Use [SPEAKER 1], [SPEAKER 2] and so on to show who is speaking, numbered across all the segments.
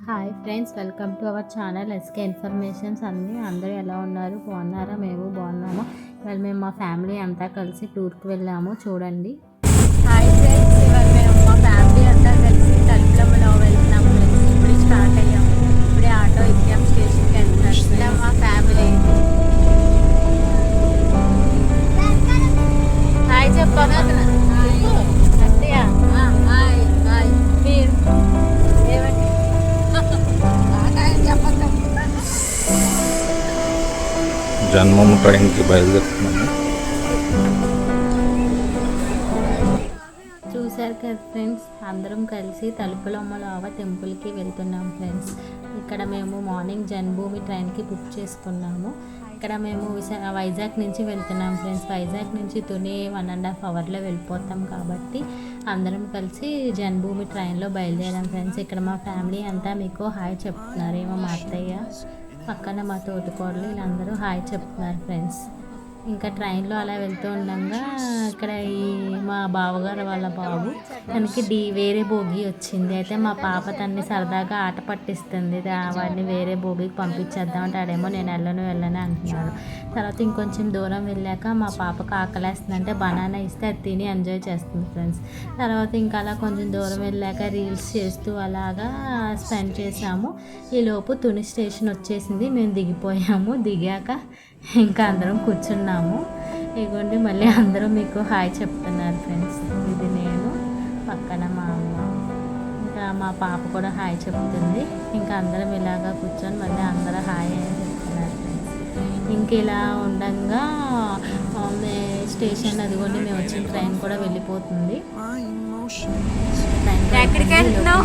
[SPEAKER 1] Hi friends, welcome to our channel SK informations. అందరూ ఎలా ఉన్నారు? బాగున్నారా? మేము బాగున్నాము. ఇవాళ మేము మా ఫ్యామిలీ అంతా కలిసి టూర్కి వెళ్ళాము. చూడండి. హాయ్ ఫ్రెండ్స్, ఇవాళ మేము మా ఫ్యామిలీ అంతా కలిసి తలుపులమ్మలో వెళ్తున్నాము. ఇప్పుడే స్టార్ట్ అయ్యాము. ఇప్పుడే ఆటో ఎక్కాం, స్టేషన్కి వెళ్తున్నాం మా ఫ్యామిలీ. హాయ్ చెప్పాను.
[SPEAKER 2] జన్మము ట్రైన్కి బయలుదేరుతున్నాము.
[SPEAKER 1] చూశారు కదా ఫ్రెండ్స్, అందరం కలిసి తలుపులమ్మలావ టెంపుల్కి వెళ్తున్నాం ఫ్రెండ్స్. ఇక్కడ మేము మార్నింగ్ జన్మభూమి ట్రైన్కి బుక్ చేసుకున్నాము. ఇక్కడ మేము వైజాగ్ నుంచి వెళ్తున్నాం ఫ్రెండ్స్. వైజాగ్ నుంచి తుని 1.5 అవర్లో వెళ్ళిపోతాం కాబట్టి అందరం కలిసి జన్మభూమి ట్రైన్లో బయలుదేరాం ఫ్రెండ్స్. ఇక్కడ మా ఫ్యామిలీ అంతా మీకు హాయ్ చెప్తున్నారేమో. మా అత్తయ్య, పక్కన మా తోటికోడలు, వీళ్ళందరూ హాయ్ చెప్తున్నారు ఫ్రెండ్స్. ఇంకా ట్రైన్లో అలా వెళ్తూ ఉండగా ఇక్కడ మా బావగారు వాళ్ళ బాబు తనకి వేరే భోగి వచ్చింది. అయితే మా పాప తన్ని సరదాగా ఆట పట్టిస్తుంది. వాడిని వేరే భోగికి పంపించేద్దామంటే ఆడేమో నేను వెళ్ళను అంటున్నాడు. తర్వాత ఇంకొంచెం దూరం వెళ్ళాక మా పాపకు ఆకలేస్తుందంటే బనానా ఇస్తే అది తిని ఎంజాయ్ చేస్తుంది ఫ్రెండ్స్. తర్వాత ఇంకా అలా కొంచెం దూరం వెళ్ళాక రీల్స్ చేస్తూ అలాగా స్పెండ్ చేసాము. ఈలోపు తుని స్టేషన్ వచ్చేసింది. మేము దిగిపోయాము. దిగాక ఇంకా అందరం కూర్చున్నాము. ఇదిగోండి మళ్ళీ అందరూ మీకు హాయ్ చెప్తున్నారు ఫ్రెండ్స్. ఇది నేను, పక్కన మా అమ్మ, ఇంకా మా పాప కూడా హాయ్ చెప్తుంది. ఇంకా అందరం ఇలాగా కూర్చొని మళ్ళీ అందరూ హాయ్ అని చెప్తున్నారు ఫ్రెండ్స్. ఇంక ఇలా ఉండగా స్టేషన్ అదిగోండి మేము వచ్చిన ట్రైన్ కూడా వెళ్ళిపోతుంది. ఎక్కడికి వెళ్తున్నావు?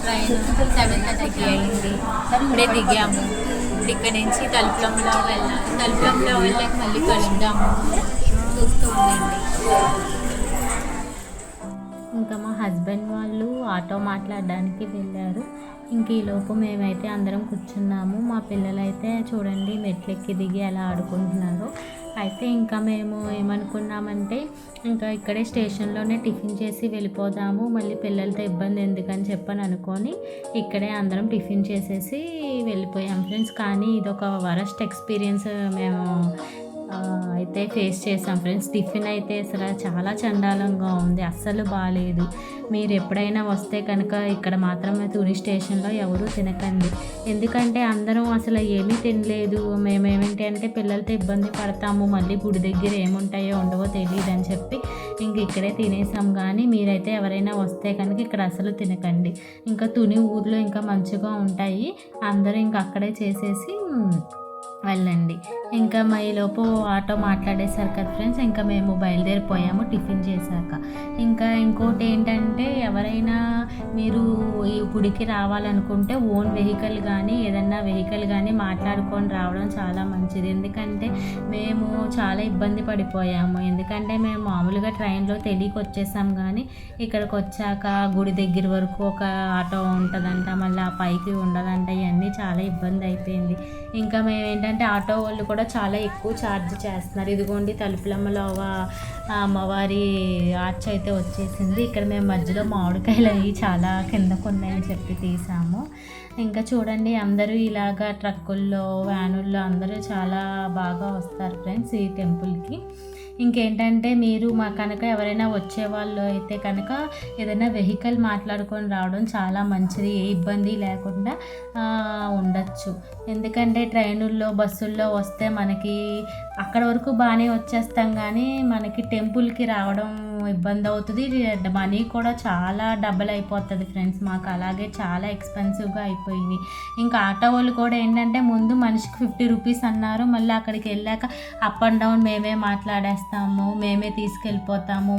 [SPEAKER 1] ట్రైన్ 7:30 అయింది. ఇప్పుడే దిగాము. ఇక్కడ నుంచి తలుపులంలో వెళ్ళాము. తలుపులంలో వెళ్ళాక మళ్ళీ కలుద్దాము. చూస్తూ ఉండండి. ఇంకా మా హస్బెండ్ వాళ్ళు ఆటో మాట్లాడడానికి వెళ్ళారు. ఇంక ఈలోపు మేమైతే అందరం కూర్చున్నాము. మా పిల్లలైతే చూడండి మెట్లెక్కి దిగి అలా ఆడుకుంటున్నారు. అయితే ఇంకా మేము ఏమనుకున్నామంటే ఇంకా ఇక్కడే స్టేషన్లోనే టిఫిన్ చేసి వెళ్ళిపోదాము, మళ్ళీ పిల్లలతో ఇబ్బంది ఎందుకని చెప్పని అనుకొని ఇక్కడే అందరం టిఫిన్ చేసేసి వెళ్ళిపోయాం ఫ్రెండ్స్. కానీ ఇదొక వరస్ట్ ఎక్స్పీరియన్స్ మేము అయితే ఫేస్ చేసాం ఫ్రెండ్స్. టిఫిన్ అయితే అసలు చాలా చండాలంగా ఉంది, అస్సలు బాగాలేదు. మీరు ఎప్పుడైనా వస్తే కనుక ఇక్కడ మాత్రమే తుని స్టేషన్లో ఎవరూ తినకండి. ఎందుకంటే అందరం అసలు ఏమీ తినలేదు. మేమేమిటి అంటే పిల్లలతో ఇబ్బంది పడతాము, మళ్ళీ గుడి దగ్గర ఏముంటాయో ఉండవో తెలియదు అని చెప్పి ఇంక ఇక్కడే తినేసాం. కానీ మీరైతే ఎవరైనా వస్తే కనుక ఇక్కడ అసలు తినకండి. ఇంకా తుని ఊర్లో ఇంకా మంచిగా ఉంటాయి. అందరూ ఇంకా అక్కడే చేసేసి వెళ్ళండి. ఇంకా ఈలోపు ఆటో మాట్లాడేశారు కదా ఫ్రెండ్స్. ఇంకా మేము బయలుదేరిపోయాము టిఫిన్ చేశాక. ఇంకా ఇంకోటి ఏంటంటే ఎవరైనా మీరు ఈ గుడికి రావాలనుకుంటే ఓన్ వెహికల్ కానీ ఏదన్నా వెహికల్ కానీ మాట్లాడుకొని రావడం చాలా మంచిది. ఎందుకంటే మేము చాలా ఇబ్బంది పడిపోయాము. ఎందుకంటే మేము మామూలుగా ట్రైన్లో తెలియక వచ్చేసాం. కానీ ఇక్కడికి వచ్చాక గుడి దగ్గర వరకు ఒక ఆటో ఉంటుందంట, మళ్ళీ ఆ పైకి ఉండదంట. ఇవన్నీ చాలా ఇబ్బంది అయిపోయింది. ఇంకా మేము ఏంటంటే ఆటో వాళ్ళు కూడా చాలా ఎక్కువ ఛార్జ్ చేస్తున్నారు. ఇదిగోండి తలుపులమ్మలో అమ్మవారి ఆర్చ్ అయితే వచ్చేసింది. ఇక్కడ మేము మధ్యలో మామిడికాయలు అవి చాలా కిందకు ఉన్నాయని చెప్పి తీసాము. ఇంకా చూడండి అందరూ ఇలాగా ట్రక్కుల్లో వ్యానుల్లో అందరూ చాలా బాగా వస్తారు ఫ్రెండ్స్ ఈ టెంపుల్కి. ఇంకేంటంటే మీరు మా కనుక ఎవరైనా వచ్చేవాళ్ళు అయితే కనుక ఏదైనా వెహికల్ మాట్లాడుకొని రావడం చాలా మంచిది. ఏ ఇబ్బంది లేకుండా ఉండొచ్చు. ఎందుకంటే ట్రైనుల్లో బస్సుల్లో వస్తే మనకి అక్కడ వరకు బాగానే వచ్చేస్తాం, కానీ మనకి టెంపుల్కి రావడం ఇబ్బంది అవుతుంది. మనీ కూడా చాలా డబల్ అయిపోతుంది ఫ్రెండ్స్. మాకు అలాగే చాలా ఎక్స్పెన్సివ్గా అయిపోయింది. ఇంకా ఆటో వాళ్ళు కూడా ఏంటంటే ముందు మనిషికి 50 రూపీస్ అన్నారు. మళ్ళీ అక్కడికి వెళ్ళాక అప్ అండ్ డౌన్ మేమే మాట్లాడేస్తాము, మేమే తీసుకెళ్ళిపోతాము,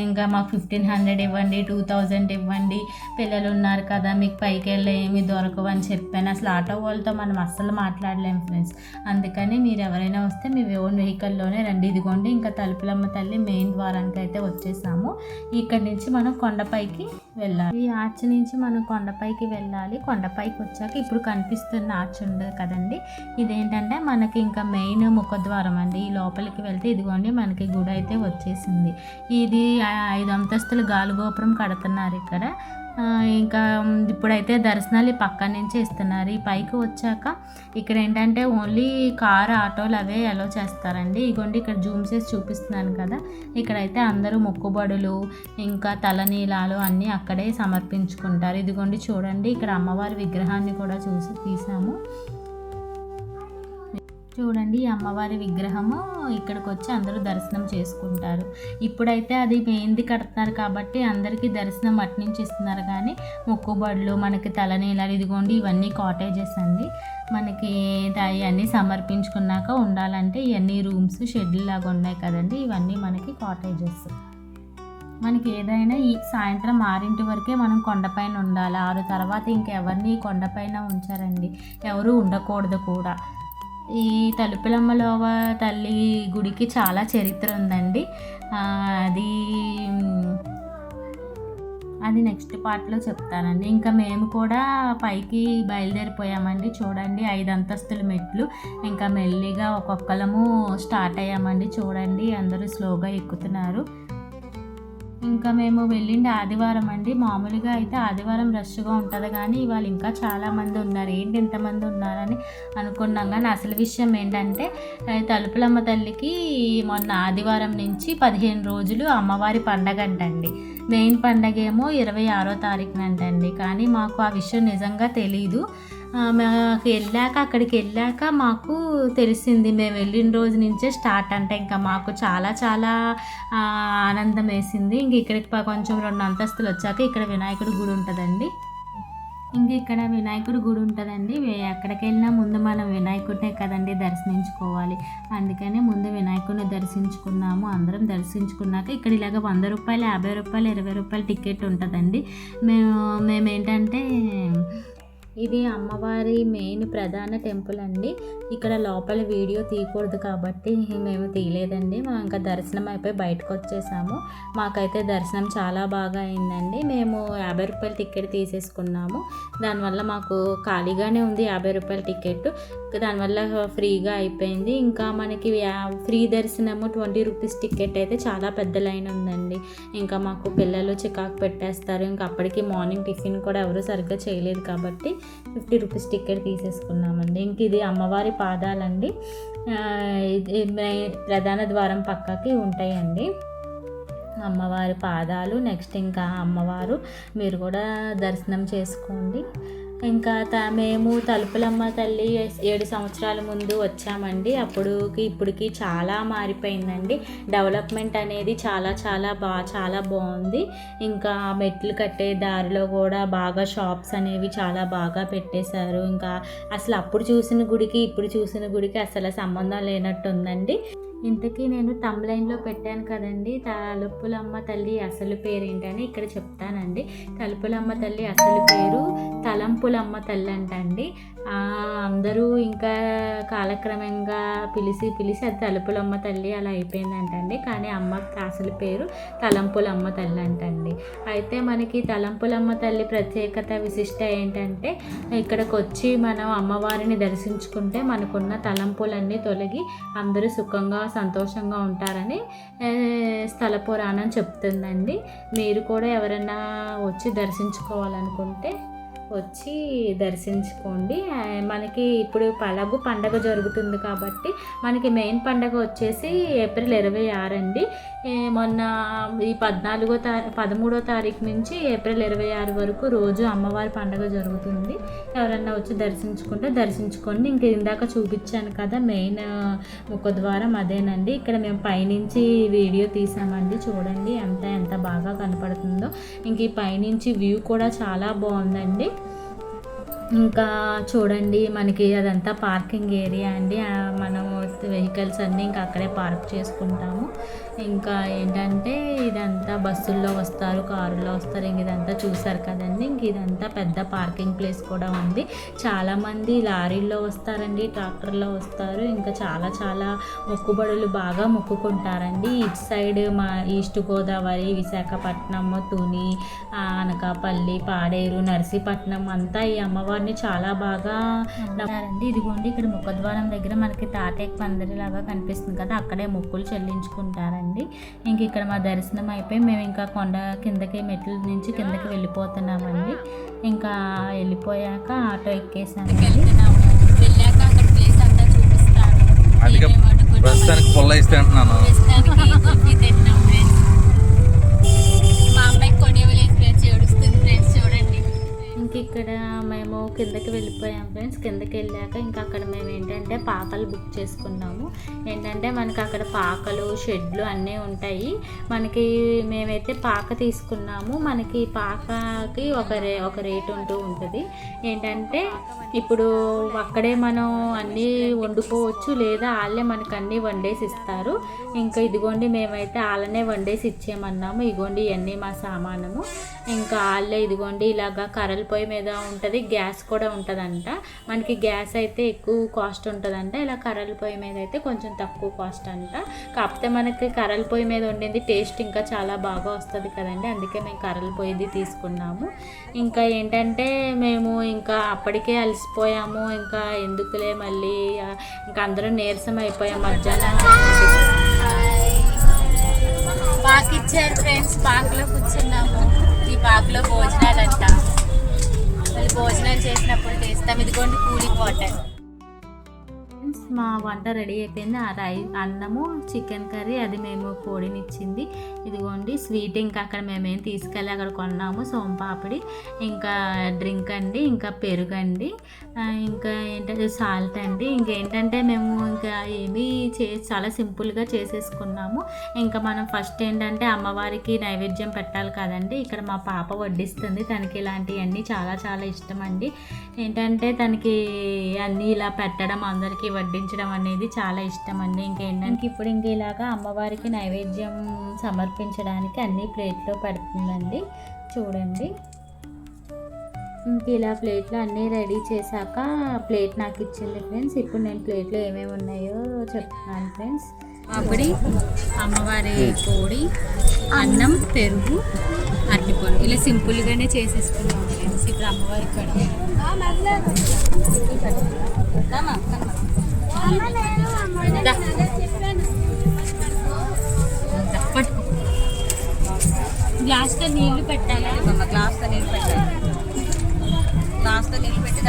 [SPEAKER 1] ఇంకా మాకు 1500 ఇవ్వండి, 2000 ఇవ్వండి, పిల్లలు ఉన్నారు కదా మీకు పైకి వెళ్ళి ఏమి దొరకవు అని చెప్పాను. అసలు ఆటో వాళ్ళతో మనం అస్సలు మాట్లాడలేము ఫ్రెండ్స్. అందుకని మీరు ఎవరైనా వస్తే మీ ఓన్ వెహికల్లోనే రండి. ఇదిగోండి ఇంకా తలుపులమ్మ తల్లి మెయిన్ ద్వారానికి అయితే అయితే వచ్చేసాము. ఇక్కడ నుంచి మనం కొండపైకి వెళ్ళాలి. ఈ ఆర్చ్ నుంచి మనం కొండపైకి వెళ్ళాలి. కొండపైకి వచ్చాక ఇప్పుడు కనిపిస్తున్న ఆర్చ్ ఉంది కదండి, ఇదేంటంటే మనకి ఇంకా మెయిన్ ముఖద్వారం అండి. ఈ లోపలికి వెళ్తే ఇదిగోండి మనకి గుడి అయితే వచ్చేసింది. ఇది 5 అంతస్తుల గాలిగోపురం కడుతున్నారు ఇక్కడ. ఇంకా ఇప్పుడైతే దర్శనాలు పక్క నుంచి ఇస్తున్నారు. ఈ పైకి వచ్చాక ఇక్కడ ఏంటంటే ఓన్లీ కారు ఆటోలు అవే అలో చేస్తారండి. ఇగోండి ఇక్కడ జూమ్ చేసి చూపిస్తున్నాను కదా, ఇక్కడైతే అందరూ మొక్కుబడులు ఇంకా తలనీలాలు అన్నీ అక్కడే సమర్పించుకుంటారు. ఇదిగోండి చూడండి, ఇక్కడ అమ్మవారి విగ్రహాన్ని కూడా తీసాము. చూడండి, ఈ అమ్మవారి విగ్రహము ఇక్కడికి వచ్చి అందరూ దర్శనం చేసుకుంటారు. ఇప్పుడైతే అది మెయిన్ది కడుతున్నారు కాబట్టి అందరికీ దర్శనం అటు నుంచి ఇస్తున్నారు, కానీ మొక్కుబడులు మనకి తలనీలాలు ఇదిగోండి ఇవన్నీ కాటేజెస్ అండి. మనకి అవన్నీ సమర్పించుకున్నాక ఉండాలంటే ఇవన్నీ రూమ్స్ షెడ్యూల్ లాగా ఉన్నాయి కదండి, ఇవన్నీ మనకి కాటేజెస్. మనకి ఏదైనా ఈ సాయంత్రం 6 వరకే మనం కొండపైన ఉండాలి. 6 తర్వాత ఇంకెవరిని కొండపైన ఉంచారండి, ఎవరు ఉండకూడదు కూడా. ఈ తలుపులమ్మలోవ తల్లి గుడికి చాలా చరిత్ర ఉందండి. అది నెక్స్ట్ పార్ట్లో చెప్తానండి. ఇంకా మేము కూడా పైకి బయలుదేరిపోయామండి. చూడండి 5 అంతస్తుల మెట్లు, ఇంకా మెల్లిగా ఒక్కొక్కలము స్టార్ట్ అయ్యామండి. చూడండి అందరూ స్లోగా ఎక్కుతున్నారు. ఇంకా మేము వెళ్ళింది ఆదివారం అండి. మామూలుగా అయితే ఆదివారం రష్గా ఉంటుంది, కానీ ఇవాళ ఇంకా చాలామంది ఉన్నారు. ఏంటి ఇంతమంది ఉన్నారని అనుకున్నాం, కానీ అసలు విషయం ఏంటంటే తలుపులమ్మ తల్లికి మొన్న ఆదివారం నుంచి 15 రోజులు అమ్మవారి పండగ అంటండి. మెయిన్ పండగ ఏమో 26వ తారీఖునంటండి, కానీ మాకు ఆ విషయం నిజంగా తెలీదు. అక్కడికి వెళ్ళాక మాకు తెలిసింది. మేము వెళ్ళిన రోజు నుంచే స్టార్ట్ అంటే ఇంకా మాకు చాలా చాలా ఆనందం వేసింది. ఇంక ఇక్కడికి కొంచెం 2 అంతస్తులు వచ్చాక ఇక్కడ వినాయకుడి గుడి ఉంటుందండి. ఇక్కడ వినాయకుడి గుడి ఉంటుందండి. ఎక్కడికి వెళ్ళినా ముందు మనం వినాయకుడినే కదండి దర్శించుకోవాలి. అందుకని ముందు వినాయకుడిని దర్శించుకున్నాము. అందరం దర్శించుకున్నాక ఇక్కడ ఇలాగ 100 రూపాయలు, 50 రూపాయలు, 20 రూపాయలు టికెట్ ఉంటుందండి. మేమేంటంటే ఇది అమ్మవారి మెయిన్ ప్రధాన టెంపుల్ అండి. ఇక్కడ లోపల వీడియో తీయకూడదు కాబట్టి మేము తీయలేదండి. ఇంకా దర్శనం అయిపోయి బయటకు వచ్చేసాము. మాకైతే దర్శనం చాలా బాగా అయిందండి. మేము 50 రూపాయల టికెట్ తీసేసుకున్నాము. దానివల్ల మాకు ఖాళీగానే ఉంది 50 రూపాయల టికెట్, దానివల్ల ఫ్రీగా అయిపోయింది. ఇంకా మనకి ఫ్రీ దర్శనము 20 రూపీస్ టికెట్ అయితే చాలా పెద్ద లైన్ ఉందండి. ఇంకా మాకు పిల్లలు చికాకు పెట్టేస్తారు. ఇంకా అప్పటికి మార్నింగ్ టిఫిన్ కూడా ఎవరు సరిగ్గా చేయలేదు కాబట్టి 50 రూపీస్ టికెట్ తీసేసుకున్నామండి. ఇంక ఇది అమ్మవారి పాదాలండి. ప్రధాన ద్వారం పక్కకి ఉంటాయండి అమ్మవారి పాదాలు. నెక్స్ట్ ఇంకా అమ్మవారు, మీరు కూడా దర్శనం చేసుకోండి. ఇంకా మేము తలుపులమ్మ తల్లి 7 సంవత్సరాల ముందు వచ్చామండి. ఇప్పటికి చాలా మారిపోయిందండి. డెవలప్మెంట్ అనేది చాలా చాలా బాగుంది. ఇంకా మెట్లు కట్టే దారిలో కూడా బాగా షాప్స్ అనేవి చాలా బాగా పెట్టేశారు. ఇంకా అసలు అప్పుడు చూసిన గుడికి ఇప్పుడు చూసిన గుడికి అసలు సంబంధం లేనట్టు ఉందండి. ఇంతకీ నేను తమ్లైన్లో పెట్టాను కదండి, తలుపులమ్మ తల్లి అసలు పేరు ఏంటని ఇక్కడ చెప్తానండి. తలుపులమ్మ తల్లి అసలు పేరు తలంపులమ్మ తల్లి అంటండి. అందరూ ఇంకా కాలక్రమంగా పిలిచి అది తలుపులమ్మ తల్లి అలా అయిపోయిందంటండి. కానీ అమ్మ అసలు పేరు తలంపులమ్మ తల్లి అంటండి. అయితే మనకి తలంపులమ్మ తల్లి ప్రత్యేకత విశిష్ట ఏంటంటే, ఇక్కడికి వచ్చి మనం అమ్మవారిని దర్శించుకుంటే మనకున్న తలంపులన్నీ తొలగి అందరూ సుఖంగా సంతోషంగా ఉంటారని స్థల పురాణం చెప్తుందండి. మీరు కూడా ఎవరైనా వచ్చి దర్శించుకోవాలనుకుంటే వచ్చి దర్శించుకోండి. మనకి ఇప్పుడు పండగ జరుగుతుంది కాబట్టి మనకి మెయిన్ పండగ వచ్చేసి ఏప్రిల్ 26 అండి. మొన్న ఈ 13వ తారీఖు నుంచి ఏప్రిల్ 26 వరకు రోజు అమ్మవారి పండగ జరుగుతుంది. ఎవరన్నా వచ్చి దర్శించుకోండి. ఇంక ఇందాక చూపించాను కదా మెయిన్ ముఖద్వారం, అదేనండి. ఇక్కడ మేము పైనుంచి వీడియో తీసామండి. చూడండి ఎంత బాగా కనపడుతుందో. ఇంక ఈ పైనుంచి వ్యూ కూడా చాలా బాగుందండి. ఇంకా చూడండి మనకి అదంతా పార్కింగ్ ఏరియా అండి. మనం వెహికల్స్ అన్నీ ఇంకా అక్కడే పార్క్ చేసుకుంటాము. ఇంకా ఏంటంటే ఇదంతా బస్సుల్లో వస్తారు, కారుల్లో వస్తారు. ఇంక ఇదంతా చూసారు కదండి. ఇంక ఇదంతా పెద్ద పార్కింగ్ ప్లేస్ కూడా ఉంది. చాలామంది లారీల్లో వస్తారండి, ట్రాక్టర్లో వస్తారు. ఇంకా చాలా చాలా మొక్కుబడులు బాగా మొక్కుకుంటారండి. ఇటు సైడ్ మా ఈస్ట్ గోదావరి, విశాఖపట్నం, తుని, అనకాపల్లి, పాడేరు, నర్సీపట్నం అంతా ఈ అమ్మవారిని చాలా బాగా నమ్మారండి. ఇదిగోండి ఇక్కడ ముఖద్వారం దగ్గర మనకి తాటేక పందిరిలాగా కనిపిస్తుంది కదా, అక్కడే మొక్కులు చెల్లించుకుంటారండి. ఇంక ఇక్కడ మా దర్శనం అయిపోయి మేము ఇంకా కొండ కిందకి మెట్ల నుంచి కిందకి వెళ్ళిపోతున్నామండి. ఇంకా వెళ్ళిపోయాక ఆటో ఎక్కేసామండి. వెళ్ళాక అక్కడ ప్లేస్ అంతా చూపిస్తాను.
[SPEAKER 2] ప్రస్తుతానికి పొల్ల ఇస్తే అంటున్నాను.
[SPEAKER 1] మా అమ్మాయి కొనివ్వలేదు ఫ్రెండ్స్, ఏడుస్తుంది ఫ్రెండ్స్ చూడండి. ఇంక ఇక్కడ మేము కిందకి వెళ్ళిపోయాం ఫ్రెండ్స్. కిందకి వెళ్ళాక ఇంకా అక్కడ మేము ఏంటంటే పాకలు బుక్ చేసుకున్నాము. ఏంటంటే మనకి అక్కడ పాకలు, షెడ్లు అన్నీ ఉంటాయి. మనకి మేమైతే పాక తీసుకున్నాము. మనకి పాకకి ఒక రేట్ ఉంటూ ఉంటుంది. ఏంటంటే ఇప్పుడు అక్కడే మనం అన్నీ వండుకోవచ్చు, లేదా వాళ్ళే మనకు అన్నీ వండేసి ఇస్తారు. ఇంకా ఇదిగోండి మేమైతే వాళ్ళనే వండేసి ఇచ్చేయమన్నాము. ఇదిగోండి ఇవన్నీ మా సామానము. ఇంకా వాళ్ళే ఇదిగోండి ఇలాగా కర్రల పొయ్యి మీద ఉంటుంది, గ్యాస్ కూడా ఉంటుందంట. మనకి గ్యాస్ అయితే ఎక్కువ కాస్ట్ ఉంటుందంట, ఇలా కర్రల పొయ్యి మీద అయితే కొంచెం తక్కువ కాస్ట్ అంట. కాకపోతే మనకి కర్రల పొయ్యి మీద వండింది టేస్ట్ ఇంకా చాలా బాగా వస్తుంది కదండి, అందుకే మేము కర్రల పొయ్యిది తీసుకున్నాము. ఇంకా ఏంటంటే మేము ఇంకా అప్పటికే అలసిపోయాము. ఇంకా ఎందుకులే మళ్ళీ ఇంకా అందరూ నీరసం అయిపోయాం. మధ్యాహ్నం పాక్ ఇచ్చారు ఫ్రెండ్స్, పాకలో కూర్చున్నాము. ఈ పాకలో భోజనాలు అంట, మళ్ళీ భోజనాలు చేసినప్పుడు చేస్తాం. ఇదిగోండి కూలింగ్ వాటర్. మా వంట రెడీ అయిపోయింది. అన్నము, చికెన్ కర్రీ, అది మేము కోడినిచ్చింది. ఇదిగోండి స్వీట్ ఇంకా అక్కడ మేమేం తీసుకెళ్ళి అక్కడ కొన్నాము, సోంపాపిడి, ఇంకా డ్రింక్ అండి, ఇంకా పెరుగండి, ఇంకా ఏంటంటే సాల్ట్ అండి. ఇంకేంటంటే మేము ఇంకా ఏమీ చాలా సింపుల్గా చేసేసుకున్నాము. ఇంకా మనం ఫస్ట్ ఏంటంటే అమ్మవారికి నైవేద్యం పెట్టాలి కదండి. ఇక్కడ మా పాప వడ్డిస్తుంది, తనకి ఇలాంటివన్నీ చాలా చాలా ఇష్టం అండి. ఏంటంటే తనకి అన్నీ ఇలా పెట్టడం, అందరికీ వడ్డించడం అనేది చాలా ఇష్టం అండి. ఇంకేంటంటే ఇప్పుడు ఇంక ఇలాగా అమ్మవారికి నైవేద్యం సమర్పించడానికి అన్ని ప్లేట్లో పెడుతుందండి. చూడండి ఇంక ఇలా ప్లేట్లో అన్నీ రెడీ చేశాక ప్లేట్ నాకు ఇచ్చింది ఫ్రెండ్స్. ఇప్పుడు నేను ప్లేట్లో ఏమేమి ఉన్నాయో చెప్తున్నాను ఫ్రెండ్స్. అప్పుడు అమ్మవారి కోడి, అన్నం, పెరుగు, అరటిపండు ఇలా సింపుల్గానే చేసేసుకున్నాం ఫ్రెండ్స్. ఇప్పుడు అమ్మవారికి పెడతాను. గ్లాస్తో నీళ్లు పెట్టాలి, గ్లాస్తో నీళ్ళు పెట్టాలి, గ్లాస్తో నీళ్ళు పెట్టి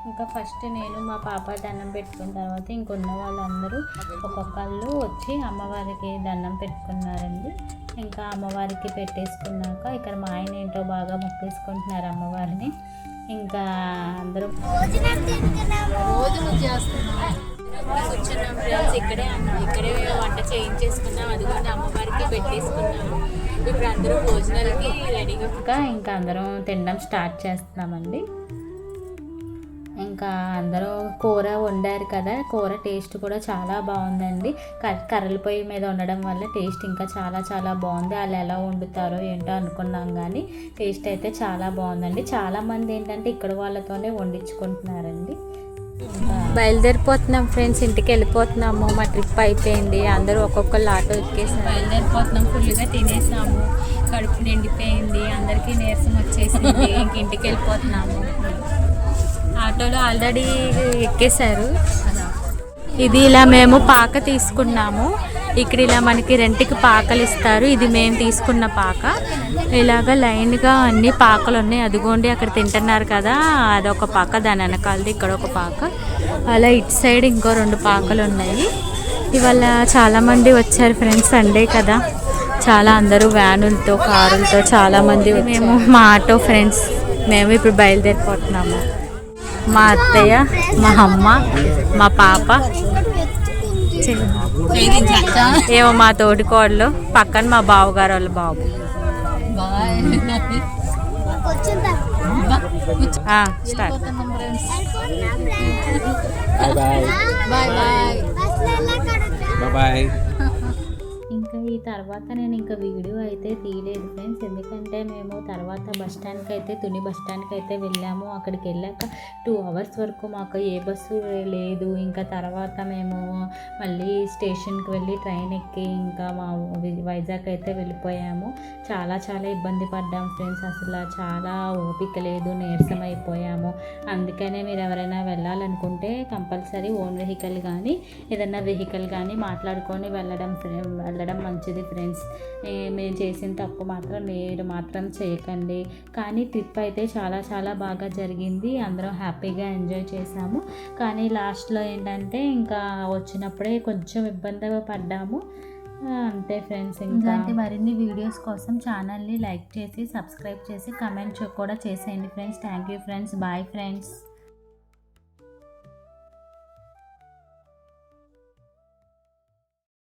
[SPEAKER 1] ఇంకా ఫస్ట్ నేను మా పాప దండం పెట్టుకున్న తర్వాత ఇంకొన్న వాళ్ళందరూ ఒక్కొక్కళ్ళు వచ్చి అమ్మవారికి దండం పెట్టుకున్నారండి. ఇంకా అమ్మవారికి పెట్టేసుకున్నాక ఇక్కడ మా ఆయన ఏంటో బాగా మొక్కేసుకుంటున్నారు అమ్మవారిని. ఇంకా అందరూ కూర్చున్నాం ఫ్రెండ్స్. ఇక్కడే వంట చేయించేసుకున్నాం, అదిగోండి అమ్మవారికి పెట్టేసుకున్నాము. ఇప్పుడు అందరూ భోజనాలకి రెడీగా ఇంకా అందరం తినడం స్టార్ట్ చేస్తున్నామండి. ఇంకా అందరూ కూర వండారు కదా, కూర టేస్ట్ కూడా చాలా బాగుందండి. కర్రల పొయ్యి మీద ఉండడం వల్ల టేస్ట్ ఇంకా చాలా చాలా బాగుంది. వాళ్ళు ఎలా వండుతారో ఏంటో అనుకున్నాం, కానీ టేస్ట్ అయితే చాలా బాగుందండి. చాలామంది ఏంటంటే ఇక్కడ వాళ్ళతోనే వండించుకుంటున్నారండి. బయలుదేరిపోతున్నాం ఫ్రెండ్స్, ఇంటికి వెళ్ళిపోతున్నాము. మా ట్రిప్ అయిపోయింది, అందరూ ఒక్కొక్కళ్ళు ఆటో ఎక్కేసారు. బయలుదేరిపోతున్నాం, ఫుల్గా తినేసాము, కడుపు నిండిపోయింది, అందరికీ నీరసం వచ్చేసింది. ఇంక ఇంటికి వెళ్ళిపోతున్నాము. ఆటోలో ఆల్రెడీ ఎక్కేశారు. ఇది ఇలా మేము పాక తీసుకున్నాము. ఇక్కడ ఇలా మనకి రెంట్కి పాకలు ఇస్తారు. ఇది మేము తీసుకున్న పాక. ఇలాగ లైన్గా అన్ని పాకలు ఉన్నాయి. అదిగోండి అక్కడ తింటున్నారు కదా, అదొక పాక, దాని వెనకాలది ఇక్కడ ఒక పాక, అలా ఇటు సైడ్ ఇంకో 2 పాకలు ఉన్నాయి. ఇవాళ చాలామంది వచ్చారు ఫ్రెండ్స్, సండే కదా, చాలా అందరూ వ్యానులతో, కారులతో చాలామంది. మేము మా ఆటో ఫ్రెండ్స్, మేము ఇప్పుడు బయలుదేరిపోతున్నాము. మా అత్తయ్య, మా అమ్మ, మా పాప, ఏమో మా తోటి కోడలు, పక్కన మా బావగారు వాళ్ళ బాబు. స్టార్ట్.
[SPEAKER 2] బాయ్.
[SPEAKER 1] ఇంకా ఈ తర్వాత నేను ఇంకా వీడియో అయితే తీయలేదు ఫ్రెండ్స్, ఎందుకంటే మేము తర్వాత బస్ స్టాండ్కి అయితే తుని బస్ స్టాండ్కి అయితే వెళ్ళాము. అక్కడికి వెళ్ళాక 2 hours వరకు మాకు ఏ బస్సు లేదు. ఇంకా తర్వాత మేము మళ్ళీ స్టేషన్కి వెళ్ళి ట్రైన్ ఎక్కి ఇంకా మా వైజాగ్ అయితే వెళ్ళిపోయాము. చాలా చాలా ఇబ్బంది పడ్డాం ఫ్రెండ్స్, అసలు చాలా ఓపిక లేదు, నీరసం అయిపోయాము. అందుకనే మీరు ఎవరైనా వెళ్ళాలనుకుంటే కంపల్సరీ ఓన్ వెహికల్ కానీ ఏదైనా వెహికల్ కానీ మాట్లాడుకొని వెళ్ళడం మంచిది ఫ్రెండ్స్. మేము చేసిన తప్పు మాత్రం మీరు మాత్రం చేయకండి. కానీ ట్రిప్ అయితే చాలా చాలా బాగా జరిగింది, అందరం హ్యాపీగా ఎంజాయ్ చేసాము. కానీ లాస్ట్లో ఏంటంటే ఇంకా వచ్చినప్పుడే కొంచెం ఇబ్బంది పడ్డాము, అంతే ఫ్రెండ్స్. ఇంకా మరిన్ని వీడియోస్ కోసం ఛానల్ని లైక్ చేసి సబ్స్క్రైబ్ చేసి కమెంట్ కూడా చేసేయండి friends. Thank you friends, bye friends.